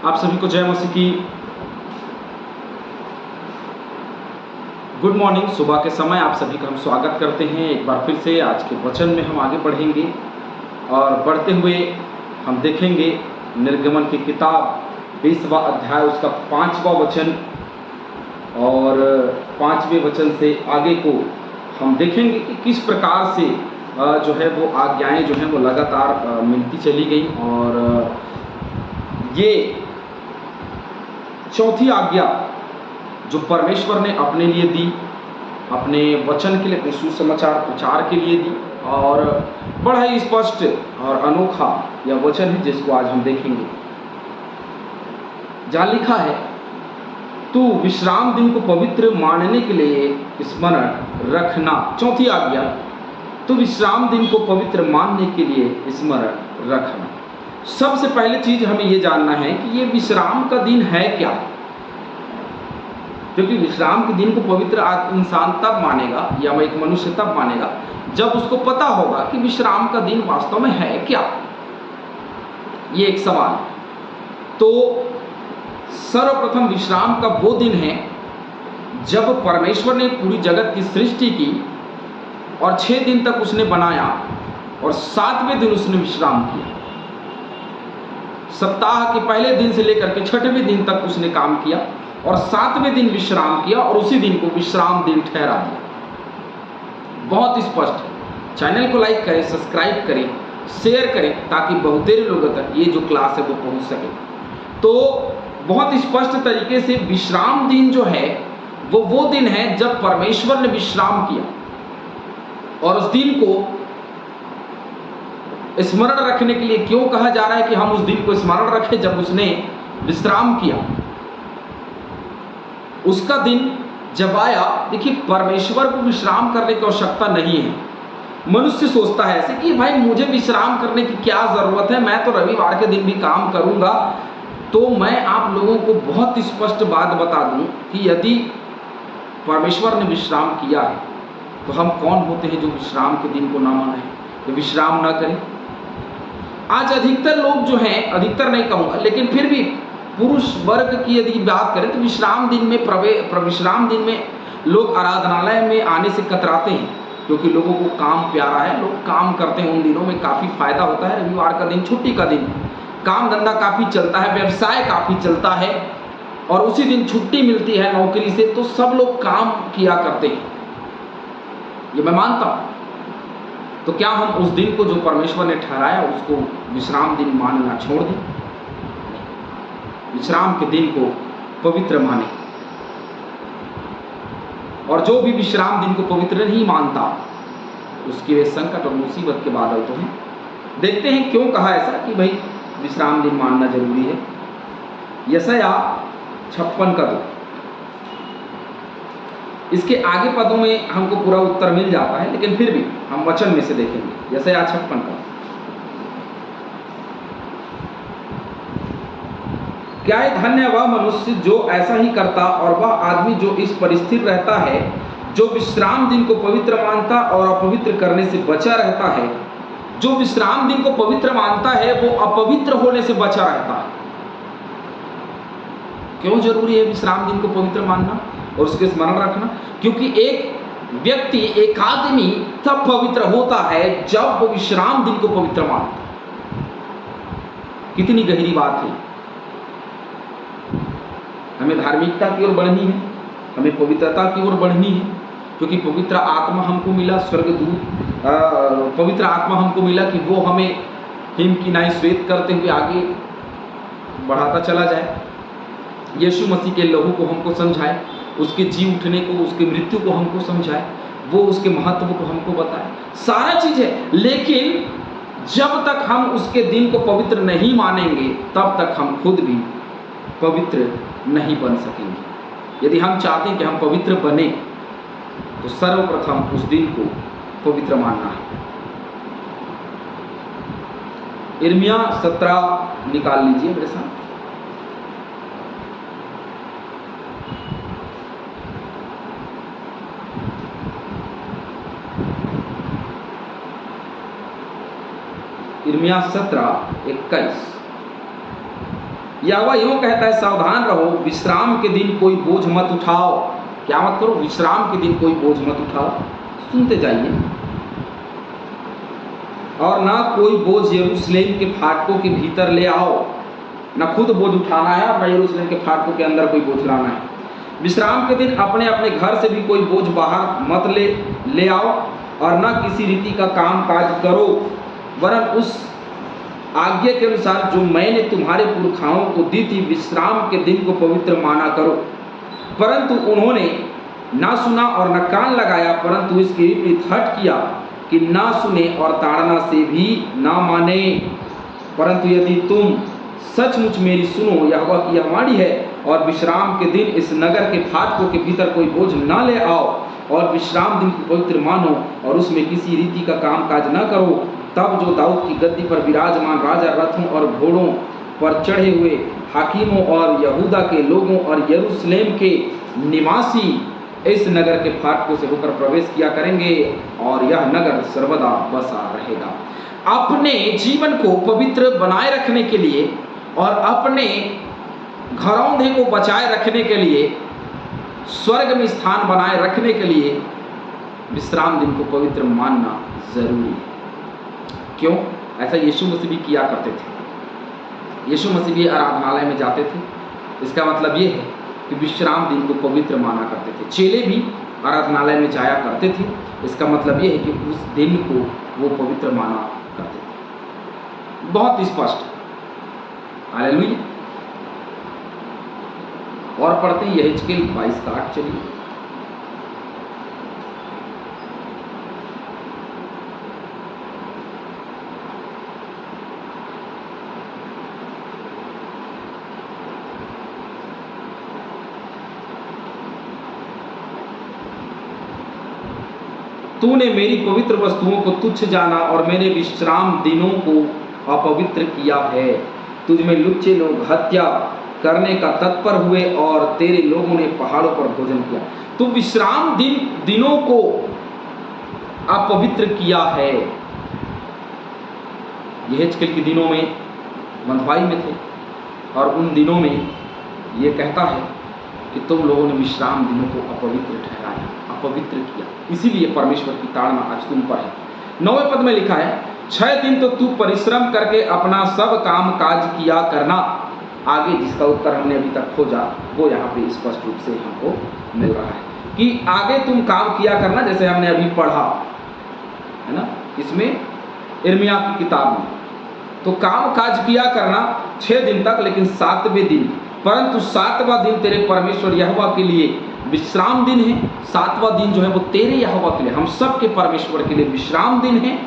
आप सभी को जय मसीह की गुड मॉर्निंग। सुबह के समय आप सभी का हम स्वागत करते हैं एक बार फिर से। आज के वचन में हम आगे बढ़ेंगे और बढ़ते हुए हम देखेंगे निर्गमन की किताब 20वां अध्याय उसका 5वां वचन, और 5वें वचन से आगे को हम देखेंगे कि किस प्रकार से जो है वो आज्ञाएं जो हैं वो लगातार मिलती चली गई। और ये चौथी आज्ञा जो परमेश्वर ने अपने लिए दी, अपने वचन के लिए, अपने सुसमाचार प्रचार के लिए दी, और बड़ा ही स्पष्ट और अनोखा यह वचन है जिसको आज हम देखेंगे। जहाँ लिखा है, तू विश्राम दिन को पवित्र मानने के लिए स्मरण रखना। चौथी आज्ञा, तू विश्राम दिन को पवित्र मानने के लिए स्मरण रखना। सबसे पहले चीज हमें यह जानना है कि ये विश्राम का दिन है क्या, क्योंकि विश्राम के दिन को पवित्र इंसान तब मानेगा या एक मनुष्य तब मानेगा जब उसको पता होगा कि विश्राम का दिन वास्तव में है क्या। ये एक सवाल। तो सर्वप्रथम विश्राम का वो दिन है जब परमेश्वर ने पूरी जगत की सृष्टि की और 6 दिन तक उसने बनाया और 7वें दिन उसने विश्राम किया। सप्ताह के पहले दिन से लेकर के 6वें दिन तक उसने काम किया और 7वें दिन विश्राम किया और उसी दिन को विश्राम दिन ठहरा दिया। बहुत स्पष्ट है। चैनल को लाइक करें, सब्सक्राइब करें, शेयर करें, ताकि बहुतेरे लोगों तक ये जो क्लास है वो पहुंच सके। तो बहुत स्पष्ट तरीके से विश्राम दिन जो है वो दिन है जब परमेश्वर ने विश्राम किया, और उस दिन को स्मरण रखने के लिए क्यों कहा जा रहा है कि हम उस दिन को स्मरण रखें? जब उसने विश्राम किया, उसका दिन जब आया। देखिए, परमेश्वर को विश्राम करने की आवश्यकता नहीं है। मनुष्य सोचता है ऐसे कि भाई मुझे विश्राम करने की क्या जरूरत है, मैं तो रविवार के दिन भी काम करूंगा। तो मैं आप लोगों को बहुत स्पष्ट बात बता दूं कि यदि परमेश्वर ने विश्राम किया है तो हम कौन होते हैं जो विश्राम के दिन को ना माने, तो विश्राम ना करें। आज अधिकतर लोग जो हैं, अधिकतर नहीं कहूंगा लेकिन फिर भी पुरुष वर्ग की यदि बात करें तो विश्राम दिन में विश्राम दिन में लोग आराधनालय में आने से कतराते हैं, क्योंकि लोगों को काम प्यारा है, लोग काम करते हैं। उन दिनों में काफ़ी फायदा होता है। रविवार का दिन छुट्टी का दिन, काम धंधा काफ़ी चलता है, व्यवसाय काफ़ी चलता है, और उसी दिन छुट्टी मिलती है नौकरी से, तो सब लोग काम किया करते हैं। ये मैं मानता हूँ। तो क्या हम उस दिन को जो परमेश्वर ने ठहराया उसको विश्राम दिन मानना छोड़ दें? विश्राम के दिन को पवित्र माने, और जो भी विश्राम दिन को पवित्र नहीं मानता उसके वे संकट और मुसीबत के बादल तो हैं। देखते हैं क्यों कहा ऐसा कि भाई विश्राम दिन मानना जरूरी है। यशाया 56 का 2, इसके आगे पदों में हमको पूरा उत्तर मिल जाता है, लेकिन फिर भी हम वचन में से देखेंगे। यशाया 56 का, क्या है धन्य वह मनुष्य जो ऐसा ही करता, और वह आदमी जो इस पर स्थिर रहता है, जो विश्राम दिन को पवित्र मानता और अपवित्र करने से बचा रहता है। जो विश्राम दिन को पवित्र मानता है वो अपवित्र होने से बचा रहता है। क्यों जरूरी है विश्राम दिन को पवित्र मानना और उसके स्मरण रखना? क्योंकि एक व्यक्ति, एक आदमी तब पवित्र होता है जब वो विश्राम दिन को पवित्र मानता है। कितनी गहरी बात है। हमें धार्मिकता की ओर बढ़नी है, हमें पवित्रता की ओर बढ़नी है, क्योंकि पवित्र आत्मा हमको मिला, स्वर्गदूत पवित्र आत्मा हमको मिला कि वो हमें हिम की नाई श्वेत करते हुए आगे बढ़ाता चला जाए। यीशु मसीह के लहू को हमको समझाए, उसके जी उठने को, उसकी मृत्यु को हमको समझाए, वो उसके महत्व को हमको बताए, सारा चीज है। लेकिन जब तक हम उसके दिन को पवित्र नहीं मानेंगे तब तक हम खुद भी पवित्र नहीं बन सकेंगे। यदि हम चाहते हैं कि हम पवित्र बने तो सर्वप्रथम उस दिन को पवित्र मानना है। यिर्मयाह 17 निकाल लीजिए मेरे साथ। यिर्मयाह 17:21। यहोवा यूं कहता है, सावधान रहो, विश्राम के दिन कोई बोझ मत उठाओ। क्या मत करो? विश्राम के दिन कोई बोझ मत उठाओ। सुनते जाइए। और ना कोई बोझ यरूशलेम के फाटकों के भीतर ले आओ। ना खुद बोझ उठाना है और ना यरूशलेम के फाटकों के अंदर कोई बोझ लाना है। विश्राम के दिन अपने अपने घर से भी कोई बोझ बाहर मत ले आओ, और ना किसी रीति का काम काज करो, वरन उस आज्ञा के अनुसार जो मैंने तुम्हारे पुरखाओं को दी थी, विश्राम के दिन को पवित्र माना करो। परंतु उन्होंने ना सुना और न कान लगाया, परंतु इसके विपरीत हठ किया कि ना सुने और ताड़ना से भी ना माने। परंतु यदि तुम सचमुच मेरी सुनो, यहोवा की यह वाणी है, और विश्राम के दिन इस नगर के फाटकों के भीतर कोई बोझ न ले आओ, और विश्राम दिन को पवित्र मानो, और उसमें किसी रीति का काम काज न करो, तब जो दाऊद की गद्दी पर विराजमान राजा रथों और घोड़ों पर चढ़े हुए हाकिमों और यहूदा के लोगों और यरूशलेम के निवासी इस नगर के फाटकों से होकर प्रवेश किया करेंगे, और यह नगर सर्वदा बसा रहेगा। अपने जीवन को पवित्र बनाए रखने के लिए और अपने घरौंधे को बचाए रखने के लिए, स्वर्ग में स्थान बनाए रखने के लिए विश्राम दिन को पवित्र मानना जरूरी है। क्यों? ऐसा यीशु मसीह भी किया करते थे। यीशु मसीह भी आराधनालय में जाते थे। इसका मतलब ये है कि विश्राम दिन को पवित्र माना करते थे। चेले भी आराधनालय में जाया करते थे। इसका मतलब ये है कि उस दिन को वो पवित्र माना करते थे। बहुत स्पष्ट। हालेलुया। और पढ़ते हैं यहेजकेल 22:8। चलिए, तूने मेरी पवित्र वस्तुओं को तुच्छ जाना और मेरे विश्राम दिनों को अपवित्र किया है। तुझ में लुच्चे लोग हत्या करने का तत्पर हुए और तेरे लोगों ने पहाड़ों पर भोजन किया। तो विश्राम दिनों को अपवित्र किया है। यहेजकेल के दिनों में बंधुआई में थे, और उन दिनों में ये कहता है कि तुम लोगों ने विश्राम दिनों को अपवित्र ठहराया, अपवित्र किया, इसीलिए परमेश्वर की ताड़ना आज तुम पर है। 9वें पद में लिखा है, 6 दिन तो तू परिश्रम करके अपना सब काम काज किया करना। आगे जिसका उत्तर हमने अभी तक खोजा वो यहाँ पे स्पष्ट रूप से हमको मिल रहा है कि आगे तुम काम किया करना, जैसे हमने अभी पढ़ा है ना इसमें यिर्मयाह की किताब में। तो काम काज किया करना 6 दिन तक, लेकिन 7वें दिन, परंतु 7वां दिन तेरे परमेश्वर यहोवा के लिए विश्राम दिन है। 7वां दिन जो है वो तेरे यहोवा के लिए, हम सब के परमेश्वर के लिए विश्राम दिन है।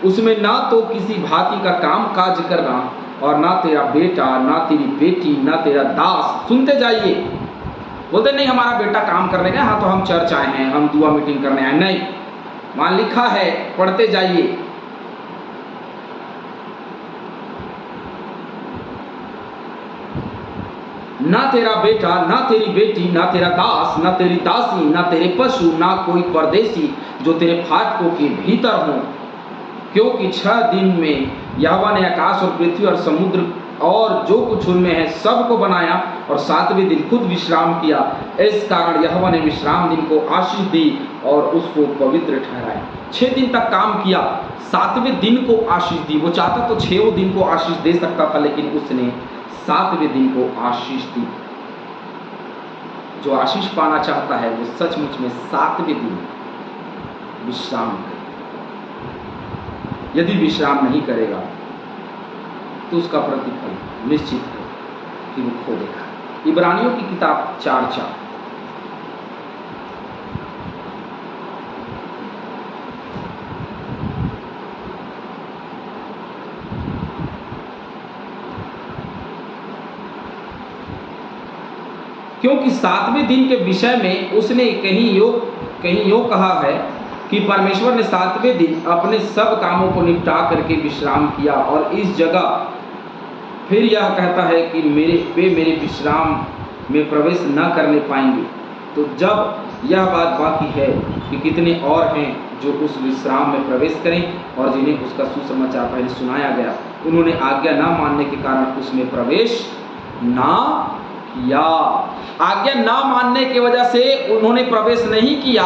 उसमें ना तो किसी भांति का काम काज करना, और ना तेरा बेटा, ना तेरी बेटी, ना तेरा दास। सुनते जाइए। बोलते नहीं हमारा बेटा काम करने गया, हाँ तो हम चर्च आए हैं, हम दुआ मीटिंग करने आए। नहीं, वहां लिखा है, पढ़ते जाइए। ना तेरा बेटा, ना तेरी बेटी, ना तेरा दास, ना तेरी दासी, ना तेरे पशु, ना कोई परदेशी जो तेरे फाटकों के भीतर हो, क्योंकि 6 दिन में यहोवा ने आकाश और पृथ्वी और समुद्र और जो कुछ उनमें है सबको बनाया, और 7वें दिन खुद विश्राम किया। इस कारण यहोवा ने विश्राम दिन को आशीष दी और उसको पवित्र ठहराया। 6 दिन तक काम किया, 7वें दिन को आशीष दी। वो चाहता तो 6 दिन को आशीष दे सकता था, लेकिन उसने 7वें दिन को आशीष दी। जो आशीष पाना चाहता है वो सचमुच में 7वें दिन विश्राम करे। यदि विश्राम नहीं करेगा तो उसका प्रतिफल निश्चित है कि वो खो देगा। इब्रानियों की किताब 4:4। क्योंकि 7वें दिन के विषय में उसने कहीं यो कहा है कि परमेश्वर ने 7वें दिन अपने सब कामों को निपटा करके विश्राम किया, और इस जगह फिर यह कहता है कि वे मेरे विश्राम में प्रवेश न करने पाएंगे। तो जब यह बात बाकी है कि कितने और हैं जो उस विश्राम में प्रवेश करें और जिन्हें उसका सुसमाचार पहले सुनाया गया, उन्होंने आज्ञा ना मानने के कारण उसमें प्रवेश ना किया। आज्ञा ना मानने की वजह से उन्होंने प्रवेश नहीं किया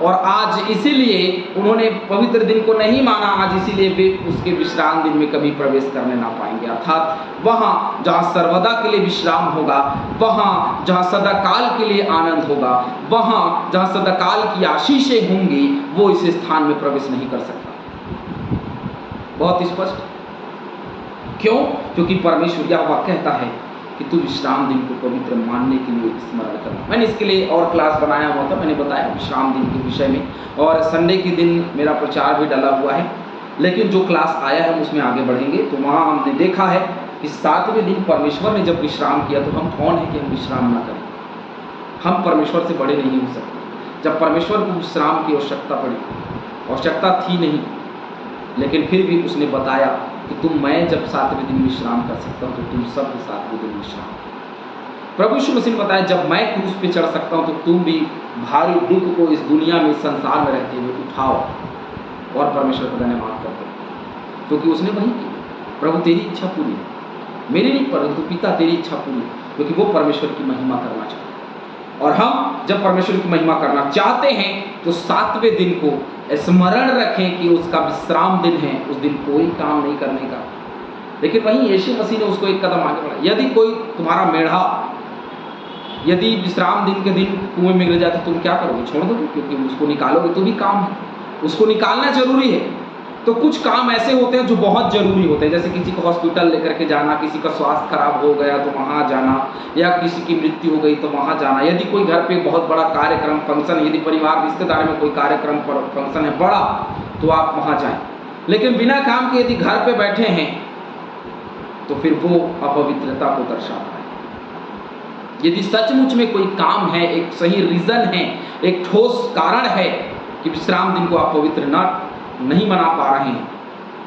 और आज इसीलिए उन्होंने पवित्र दिन को नहीं माना, आज इसीलिए वे उसके विश्राम दिन में कभी प्रवेश करने ना पाएंगे। अर्थात वहाँ जहाँ सर्वदा के लिए विश्राम होगा, वहाँ जहाँ सदाकाल के लिए आनंद होगा, वहाँ जहाँ सदाकाल की आशीषें होंगी, वो इस स्थान में प्रवेश नहीं कर सकता। बहुत स्पष्ट। क्यों? क्योंकि परमेश्वर यहोवा कहता है कि तू विश्राम दिन को पवित्र मानने के लिए स्मरण करना। मैंने इसके लिए और क्लास बनाया हुआ था, मैंने बताया विश्राम दिन के विषय में, और संडे के दिन मेरा प्रचार भी डाला हुआ है। लेकिन जो क्लास आया है उसमें आगे बढ़ेंगे, तो वहाँ हमने देखा है कि 7वें दिन परमेश्वर ने जब विश्राम किया, तो हम कौन है कि हम विश्राम ना करें? हम परमेश्वर से बड़े नहीं हो सकते। जब परमेश्वर को विश्राम की आवश्यकता पड़ी, आवश्यकता थी नहीं, लेकिन फिर भी उसने बताया कि मैं जब 7वें दिन विश्राम कर सकता हूँ, तो तुम सब 7वें दिन विश्राम। प्रभु यीशु मसीह ने बताया, जब मैं क्रूस पे चढ़ सकता हूँ, तो तुम भी भारी दुख को इस दुनिया में, संसार में रहते हुए उठाओ और परमेश्वर का धन्यवाद करते, क्योंकि उसने वही किया। प्रभु तेरी इच्छा पूरी है, मेरी नहीं परंतु पिता तेरी इच्छा पूरी है, क्योंकि वो परमेश्वर की महिमा करना चाहते हैं। और हम जब परमेश्वर की महिमा करना चाहते हैं, तो 7वें दिन को स्मरण रखें कि उसका विश्राम दिन है, उस दिन कोई काम नहीं करने का। लेकिन वहीं यीशु मसीह ने उसको एक कदम आगे बढ़ाया। यदि कोई तुम्हारा मेढ़ा यदि विश्राम दिन के दिन कुएं में गिर जाए, तो तुम क्या करोगे? छोड़ दोगे? क्योंकि उसको निकालोगे तो भी काम है, उसको निकालना जरूरी है। तो कुछ काम ऐसे होते हैं जो बहुत जरूरी होते हैं, जैसे किसी को हॉस्पिटल लेकर के जाना, किसी का स्वास्थ्य खराब हो गया तो वहाँ जाना, या किसी की मृत्यु हो गई तो वहाँ जाना। यदि कोई घर पे बहुत बड़ा कार्यक्रम, फंक्शन, यदि परिवार रिश्तेदार में कोई कार्यक्रम फंक्शन है बड़ा, तो आप वहाँ जाएं। लेकिन बिना काम के यदि घर पे बैठे हैं, तो फिर वो अपवित्रता को दर्शाता है। यदि सचमुच में कोई काम है, एक सही रीजन है, एक ठोस कारण है कि विश्राम दिन को आप पवित्र नहीं मना पा रहे हैं,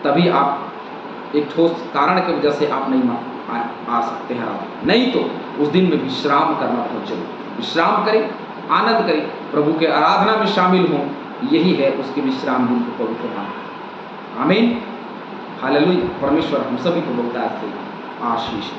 तभी आप एक ठोस कारण की वजह से आप नहीं आ सकते हैं। नहीं तो उस दिन में विश्राम करना बहुत जरूरी। विश्राम करें, आनंद करें, प्रभु के आराधना में शामिल हों, यही है उसके विश्राम दिन को पवित्र मानना। आमीन, हालेलुया। परमेश्वर हम सभी को बहुतायत से आशीष